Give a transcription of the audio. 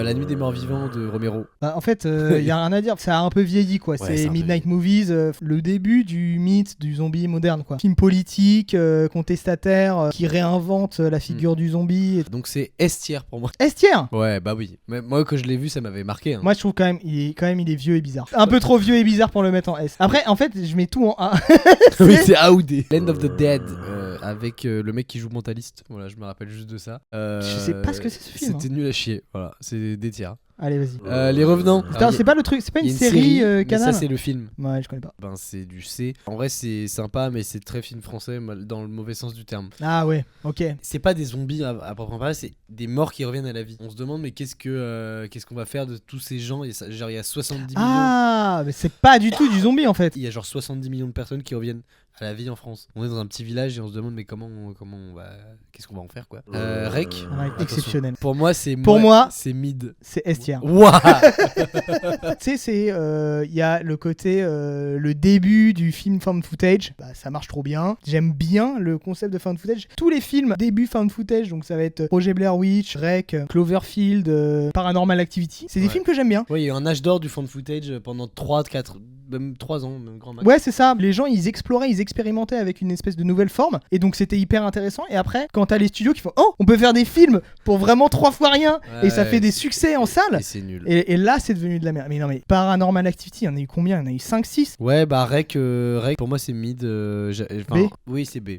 La nuit des morts vivants de Romero. Bah, en fait, il y a rien à dire. Ça a un peu vieilli, quoi. Ouais, C'est Midnight Movies, le début du mythe du zombie moderne, quoi. Film politique, contestataire, qui réinvente la figure du zombie. Donc c'est Estière pour moi. Estière. Ouais, bah oui. Mais moi, quand je l'ai vu, ça m'avait marqué. Hein. Moi, je trouve quand même, il est vieux et bizarre. Un peu trop vieux et bizarre pour le mettre en S. Après, en fait, je mets tout en A. Oui, c'est A ou D. Land of the Dead, avec le mec qui joue Mentaliste. Voilà, je me rappelle juste de ça. Je sais pas ce que c'est ce film. C'était nul à chier. Voilà, c'est des tiers. Allez, vas-y. Les Revenants. Putain, c'est pas le truc, c'est pas y a une série mais Canal. ça, c'est le film. Ouais, je connais pas. Ben, c'est du C. En vrai, c'est sympa, mais c'est très film français dans le mauvais sens du terme. Ah ouais, ok. C'est pas des zombies à proprement parler, c'est des morts qui reviennent à la vie. On se demande, mais qu'est-ce qu'on va faire de tous ces gens? Genre, il y a 70 millions. Ah, mais c'est pas du tout du zombie en fait. Il y a genre 70 millions de personnes qui reviennent à la vie en France. On est dans un petit village et on se demande, mais comment on va. Qu'est-ce qu'on va en faire, quoi? Rec. Exceptionnel. Pour moi, c'est c'est mid. C'est Estière. Waouh. Tu sais, il y a le côté, le début du film found footage. Bah, ça marche trop bien. J'aime bien le concept de found footage. Tous les films début found footage, donc ça va être Projet Blair Witch, Rec, Cloverfield, Paranormal Activity. C'est des films que j'aime bien. Ouais, il y a eu un âge d'or du found footage pendant 3, 4, même 3 ans, même grand max. Ouais, c'est ça. Les gens, ils exploraient, ils expérimentaient avec une espèce de nouvelle forme. Et donc, c'était hyper intéressant. Et après, quand t'as les studios qui font oh, on peut faire des films pour vraiment 3 fois rien. Ouais, et ça fait des succès en salle. Et c'est nul. Et là, c'est devenu de la merde. Mais non, mais Paranormal Activity, il y en a eu combien? Il y en a eu 5-6. Ouais, bah Rec, pour moi, c'est mid. B. Oui, c'est B.